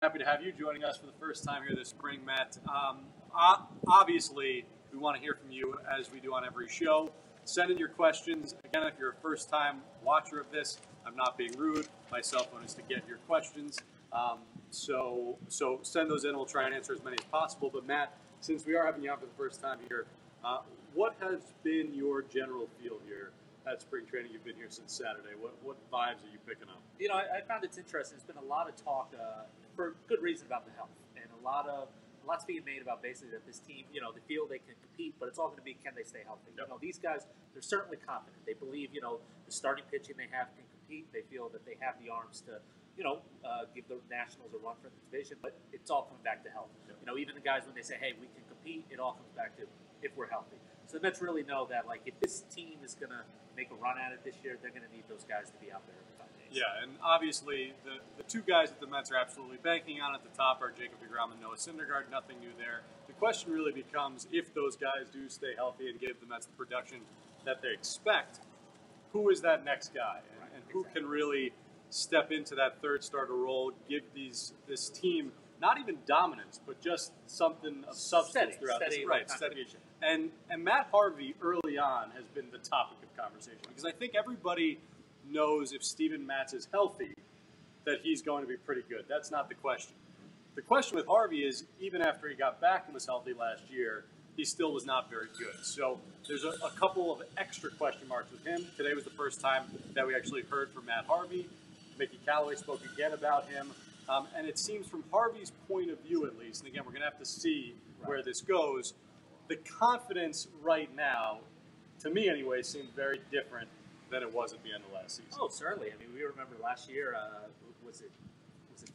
Happy to have you joining us for the first time here this spring, Matt. Obviously, we want to hear from you as we do on every show. Send in your questions. Again, if you're a first-time watcher of this, I'm not being rude. My cell phone is to get your questions. So send those in. We'll try and answer as many as possible. But Matt, since we are having you on for the first time here, what has been your general feel here at spring training? You've been here since Saturday. What vibes are you picking up? You know, I found it's interesting. There's been a lot of talk, for good reason, about the health, and lots being made about basically that this team, you know, they feel they can compete, but it's all going to be, can they stay healthy? Yep. You know, these guys, they're certainly confident. They believe, you know, the starting pitching they have can compete. They feel that they have the arms to, you know, give the Nationals a run for the division, but it's all coming back to health. Yep. You know, even the guys, when they say, hey, we can compete, it all comes back to if we're healthy. So the Mets really know that, like, if this team is going to make a run at it this year, they're going to need those guys to be out there every 5 days. Yeah, and obviously the two guys that the Mets are absolutely banking on at the top are Jacob deGrom and Noah Syndergaard. Nothing new there. The question really becomes, if those guys do stay healthy and give the Mets the production that they expect, who is that next guy? And who can really step into that third starter role, give this team not even dominance, but just something of substance throughout this. Right, steady. And Matt Harvey early on has been the topic of conversation because I think everybody knows if Steven Matz is healthy that he's going to be pretty good. That's not the question. The question with Harvey is even after he got back and was healthy last year, he still was not very good. So there's a couple of extra question marks with him. Today was the first time that we actually heard from Matt Harvey. Mickey Callaway spoke again about him. And it seems from Harvey's point of view, at least, and again, we're going to have to see where this goes, the confidence right now, to me anyway, seemed very different than it was at the end of last season. Oh, certainly. I mean, we remember last year, was it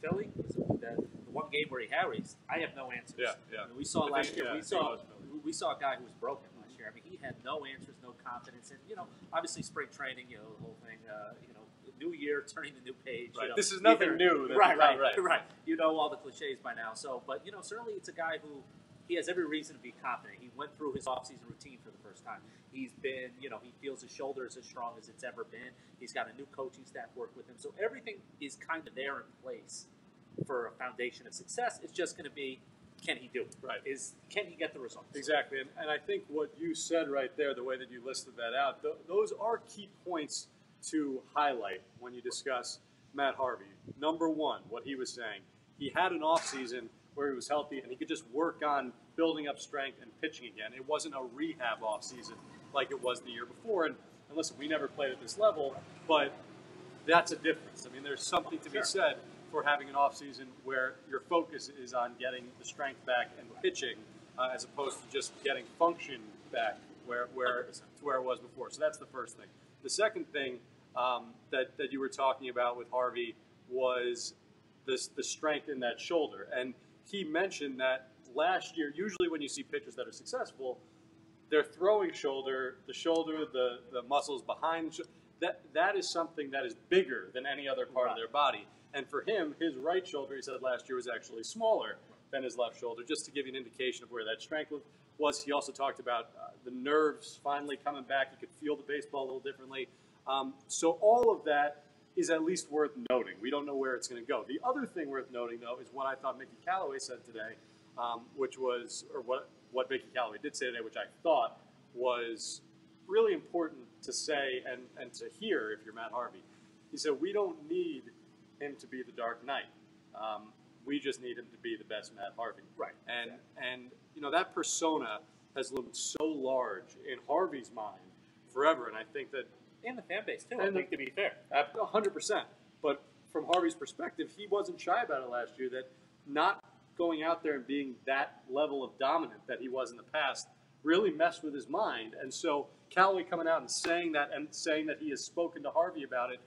Philly? Was it the one game where he harries? I have no answers. Yeah. I mean, we saw last year, we saw a guy who was broken last year. I mean, he had no answers, no confidence. And, you know, obviously spring training, you know, the whole thing, you know, new year, turning the new page. Right. You know, this is nothing new. Right. You know all the cliches by now. So, but, you know, certainly it's a guy who he has every reason to be confident. He went through his offseason routine for the first time. He's been, you know, he feels his shoulder is as strong as it's ever been. He's got a new coaching staff work with him. So everything is kind of there in place for a foundation of success. It's just going to be, can he do it? Right. Can he get the results? Exactly. And I think what you said right there, the way that you listed that out, those are key points to highlight when you discuss Matt Harvey. Number one, what he was saying, he had an offseason where he was healthy and he could just work on building up strength and pitching again. It wasn't a rehab offseason like it was the year before. And listen, we never played at this level, but that's a difference. I mean, there's something to be said for having an offseason where your focus is on getting the strength back and pitching as opposed to just getting function back where it was before. So that's the first thing. The second thing that you were talking about with Harvey was the strength in that shoulder. And he mentioned that last year, usually when you see pitchers that are successful, their throwing shoulder, the muscles behind, that is something that is bigger than any other part of their body. And for him, his right shoulder, he said last year, was actually smaller than his left shoulder, just to give you an indication of where that strength was. He also talked about the nerves finally coming back. He could feel the baseball a little differently. So all of that is at least worth noting. We don't know where it's going to go. The other thing worth noting, though, is what I thought Mickey Callaway said today, which was, or what Mickey Callaway did say today, which I thought was really important to say and to hear if you're Matt Harvey. He said, we don't need him to be the Dark Knight. We just need him to be the best Matt Harvey. Right. And you know, that persona has loomed so large in Harvey's mind forever, and I think that And the fan base, too, I think, to be fair. 100%. But from Harvey's perspective, he wasn't shy about it last year, that not going out there and being that level of dominant that he was in the past really messed with his mind. And so Callaway coming out and saying that he has spoken to Harvey about it,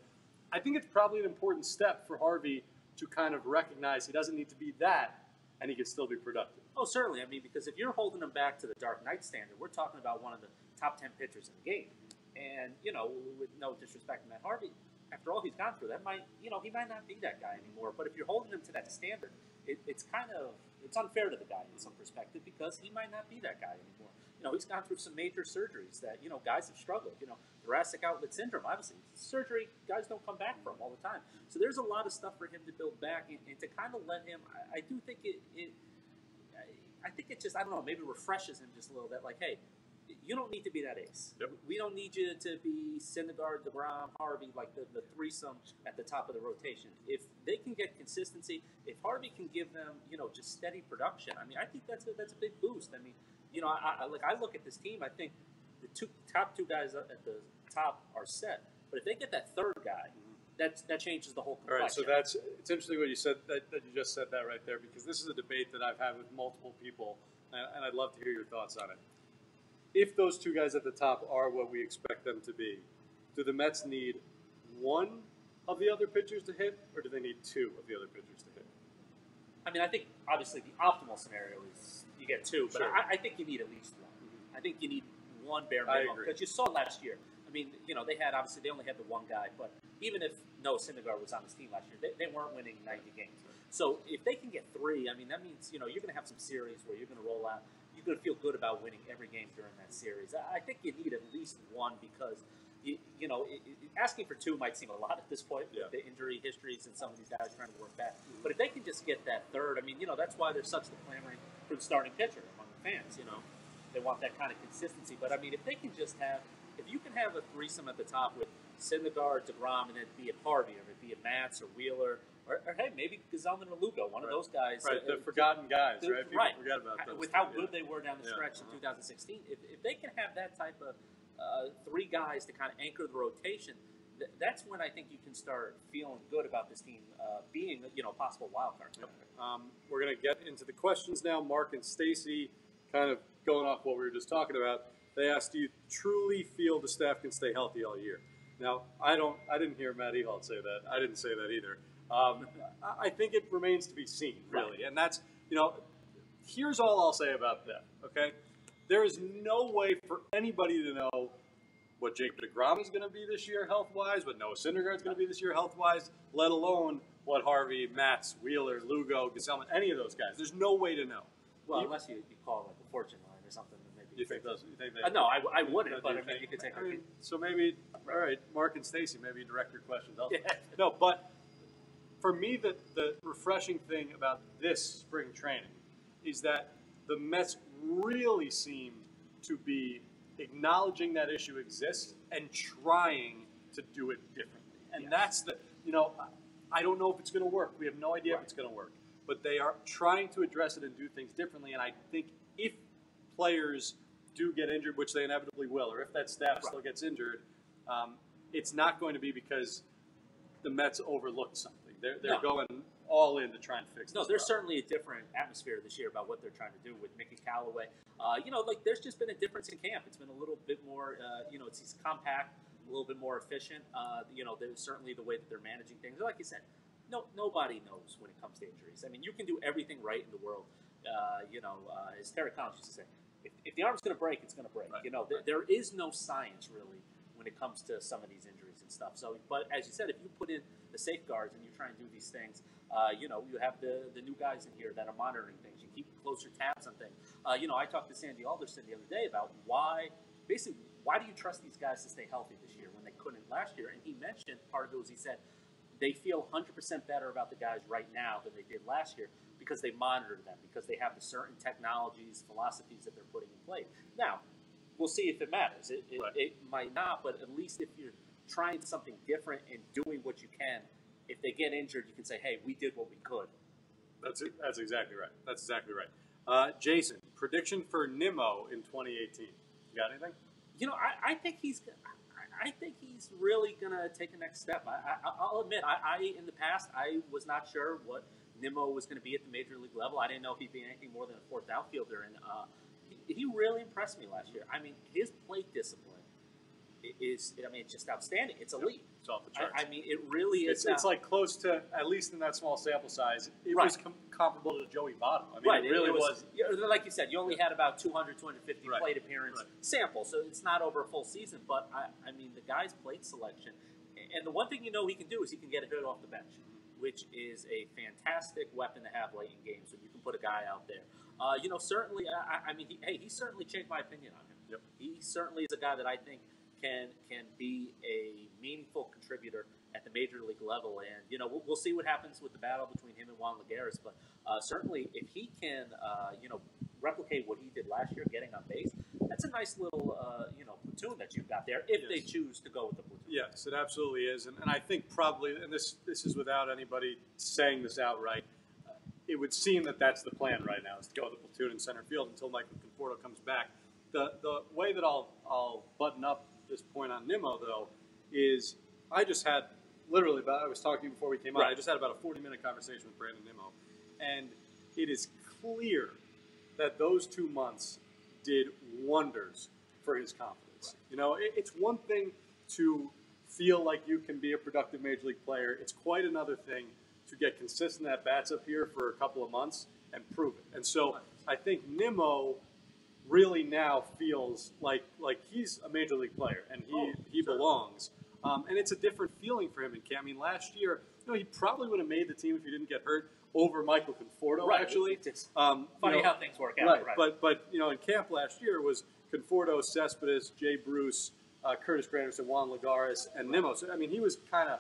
I think it's probably an important step for Harvey to kind of recognize he doesn't need to be that and he can still be productive. Oh, certainly. I mean, because if you're holding him back to the Dark Knight standard, we're talking about one of the top 10 pitchers in the game. And, you know, with no disrespect to Matt Harvey, after all he's gone through, that might, you know, he might not be that guy anymore. But if you're holding him to that standard, it's unfair to the guy in some perspective because he might not be that guy anymore. he's gone through some major surgeries that, guys have struggled. Thoracic outlet syndrome, obviously. Surgery, guys don't come back from all the time. So there's a lot of stuff for him to build back, and to kind of let him, I do think I think it just, I don't know, maybe refreshes him just a little bit. Like, hey, you don't need to be that ace. Yep. We don't need you to be Syndergaard, DeGrom, Harvey, like the threesome at the top of the rotation. If they can get consistency, if Harvey can give them, just steady production, I mean, I think that's a big boost. I mean, I look at this team, I think the top two guys at the top are set. But if they get that third guy, that changes the whole complexion. All right, so it's interesting what you said, that you just said that right there, because this is a debate that I've had with multiple people, and I'd love to hear your thoughts on it. If those two guys at the top are what we expect them to be, do the Mets need one of the other pitchers to hit, or do they need two of the other pitchers to hit? I mean, I think obviously the optimal scenario is you get two, but sure. I think you need at least one. I think you need one bare minimum, because you saw last year. I mean, they only had the one guy, but even if Noah Syndergaard was on this team last year, they weren't winning 90 games. So if they can get three, I mean, that means, you're going to have some series where you're going to roll out. You're going to feel good about winning every game during that series. I think you need at least one, because, asking for two might seem a lot at this point with the injury histories and some of these guys trying to work back. But if they can just get that third, I mean, that's why there's such the clamoring for the starting pitcher among the fans, They want that kind of consistency. But, I mean, if you can have a threesome at the top with Syndergaard, DeGrom, and then be it Harvey, or be it Matz or Wheeler, or hey, maybe Gelbs and Lugo, one of those guys. Right, the forgotten guys, right? People forget about those. With how good they were down the stretch in 2016. If they can have that type of three guys to kind of anchor the rotation, that's when I think you can start feeling good about this team being, a possible wild card. Yep. We're going to get into the questions now. Mark and Stacy, kind of going off what we were just talking about, they asked, do you truly feel the staff can stay healthy all year? Now, I didn't hear Matt Ehalt say that. I didn't say that either. I think it remains to be seen, really. Right. And that's, here's all I'll say about that, okay? There is no way for anybody to know what Jacob deGrom is going to be this year health-wise, what Noah Syndergaard is going to be this year health-wise, let alone what Harvey, Matz, Wheeler, Lugo, Gesellman, any of those guys. There's no way to know. Well, unless you call it like a fortune line or something. You think they? No, I wouldn't. But I mean, you could take. So maybe, all right, Mark and Stacy, maybe direct your questions elsewhere. Yeah. No, but for me, the refreshing thing about this spring training is that the Mets really seem to be acknowledging that issue exists and trying to do it differently. And that's I don't know if it's going to work. We have no idea if it's going to work. But they are trying to address it and do things differently. And I think if players do get injured, which they inevitably will, or if that staff still gets injured, it's not going to be because the Mets overlooked something. They're going all in to try and fix this. No, there's certainly a different atmosphere this year about what they're trying to do with Mickey Callaway. There's just been a difference in camp. It's been a little bit more, it's compact, a little bit more efficient. There's certainly the way that they're managing things. Like you said, nobody knows when it comes to injuries. I mean, you can do everything right in the world. As Terry Collins used to say, if the arm's going to break, it's going to break. Right. There is no science really when it comes to some of these injuries and stuff. So, but as you said, if you put in the safeguards and you try and do these things, you have the new guys in here that are monitoring things. You keep closer tabs on things. I talked to Sandy Alderson the other day about why do you trust these guys to stay healthy this year when they couldn't last year? And he mentioned part of it was he said they feel 100% better about the guys right now than they did last year, because they monitor them, because they have the certain technologies, philosophies that they're putting in place. Now, we'll see if it matters. It might not, but at least if you're trying something different and doing what you can, if they get injured, you can say, hey, we did what we could. That's exactly right. That's exactly right. Jason, prediction for Nimmo in 2018. You got anything? I think he's really going to take the next step. I'll admit, in the past, I was not sure what Nimmo was going to be at the major league level. I didn't know if he'd be anything more than a fourth outfielder, and he really impressed me last year. I mean, his plate discipline is just outstanding. It's elite. It's off the charts. It really is. It's like close to, at least in that small sample size, it was comparable to Joey Votto. It really was. Like you said, you only had about 200, 250 plate appearance sample, so it's not over a full season. But, the guy's plate selection, and the one thing he can do is he can get a hit off the bench. which is a fantastic weapon to have late in games when you can put a guy out there. Certainly, I mean, he certainly changed my opinion on him. Yep. He certainly is a guy that I think can be a meaningful contributor at the major league level. And, we'll see what happens with the battle between him and Juan Lagares. But certainly, if he can, replicate what he did last year, getting on base, that's a nice little, platoon that you've got there if they choose to go with the platoon. Yes, it absolutely is. And I think probably, and this is without anybody saying this outright, it would seem that that's the plan right now, is to go with the platoon in center field until Michael Conforto comes back. The way that I'll button up this point on Nimmo, though, is I just had literally I was talking to you before we came on. I just had about a 40-minute conversation with Brandon Nimmo, and it is clear that those 2 months did wonders for his confidence. Right. It's one thing to feel like you can be a productive major league player. It's quite another thing to get consistent at bats up here for a couple of months and prove it. And so I think Nimmo really now feels like he's a major league player and he belongs. And it's a different feeling for him in camp. I mean, last year, he probably would have made the team if he didn't get hurt over Michael Conforto, actually. It's funny how things work out. Right. But in camp last year it was Conforto, Cespedes, Jay Bruce, Curtis Granderson, Juan Lagares, and Nimmo. So, I mean, he was kind of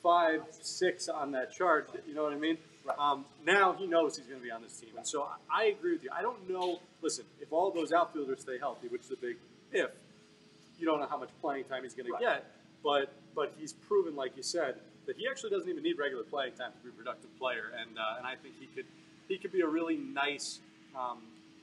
5, 6 on that chart. You know what I mean? Right. Now he knows he's going to be on this team. And so I agree with you. I don't know. Listen, if all those outfielders stay healthy, which is a big if, you don't know how much playing time he's going to get. But he's proven, like you said, that he actually doesn't even need regular playing time to be a productive player. And I think he could be a really nice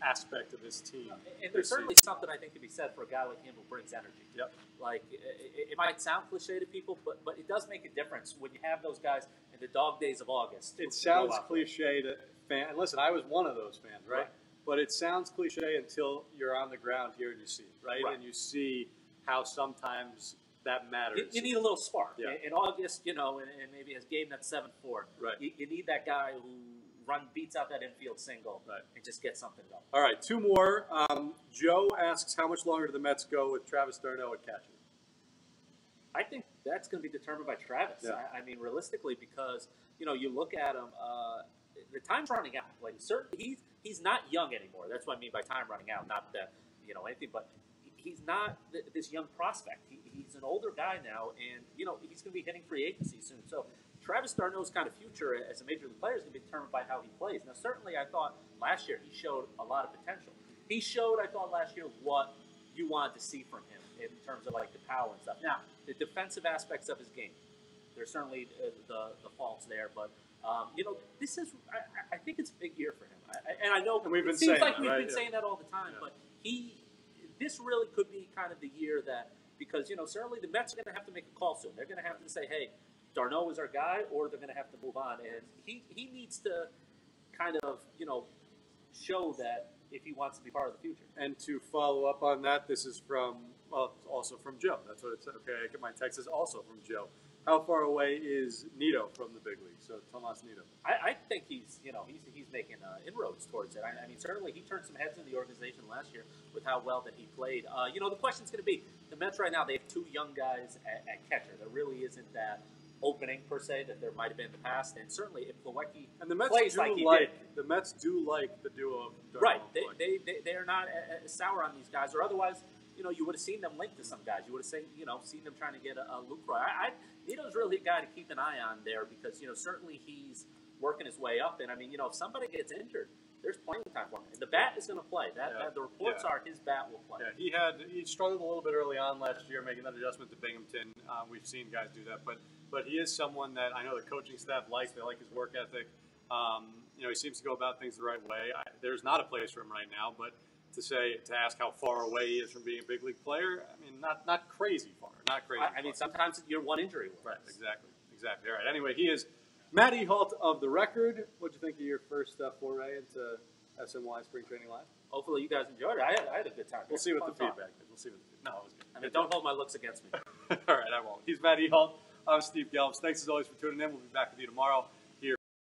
aspect of this team. And there's certainly something I think to be said for a guy like him who brings energy. Yep. Like, it might sound cliche to people, but it does make a difference when you have those guys in the dog days of August. It sounds cliche to fans. And listen, I was one of those fans, right? But it sounds cliche until you're on the ground here and you see it, right? And you see how sometimes that matters. You need a little spark. Yeah. In August, and maybe as game that's 7-4, you need that guy who beats out that infield single and just gets something going. All right, 2 more. Joe asks, how much longer do the Mets go with Travis d'Arnaud at catcher? I think that's going to be determined by Travis. Yeah. I mean, realistically, because, you look at him, the time's running out. Like, certainly, he's not young anymore. That's what I mean by time running out. Not that, anything, but he's not this young prospect. He's an older guy now, and, he's going to be hitting free agency soon. So Travis d'Arnaud's kind of future as a major league player is going to be determined by how he plays. Now, certainly, I thought last year he showed a lot of potential. He showed, I thought, last year what you wanted to see from him in terms of, like, the power and stuff. Now, the defensive aspects of his game, there's certainly the faults there, but, this is, I think it's a big year for him. And I know we've been it seems saying like that, we've right? been saying that all the time, but this really could be kind of the year that, because, certainly the Mets are going to have to make a call soon. They're going to have to say, hey, d'Arnaud is our guy, or they're going to have to move on. And he needs to kind of, show that if he wants to be part of the future. And to follow up on that, this is also from Joe. That's what it said. Okay, I get my text is also from Joe. How far away is Nito from the big league? So Tomas Nito. I think he's making inroads towards it. I mean, certainly he turned some heads in the organization last year with how well that he played. The question's going to be, the Mets right now, they have 2 young guys at catcher. There really isn't that opening per se that there might have been in the past, and certainly if Plawecki plays like he did, the Mets do like the duo of d'Arnaud. Right, they are not sour on these guys, or otherwise, you would have seen them linked to some guys. You would have seen them trying to get a Lucroy. Nito's really a guy to keep an eye on there because certainly he's working his way up, and I mean if somebody gets injured, there's playing time for him. The bat is going to play. The reports are his bat will play. Yeah, he struggled a little bit early on last year making that adjustment to Binghamton. We've seen guys do that, but he is someone that I know the coaching staff likes. They like his work ethic. He seems to go about things the right way. There's not a place for him right now, but to ask how far away he is from being a big league player, I mean, not crazy far. Not crazy. I mean, sometimes you're one injury away. Right. Exactly. All right. Anyway, he is Matt Ehalt of The Record. What'd you think of your first foray into SNY Spring Training Live? Hopefully you guys enjoyed it. I had a good time. We'll see what the feedback is. No, it was good. I mean, don't hold my looks against me. All right, I won't. He's Matt Ehalt. I'm Steve Gelbs. Thanks as always for tuning in. We'll be back with you tomorrow.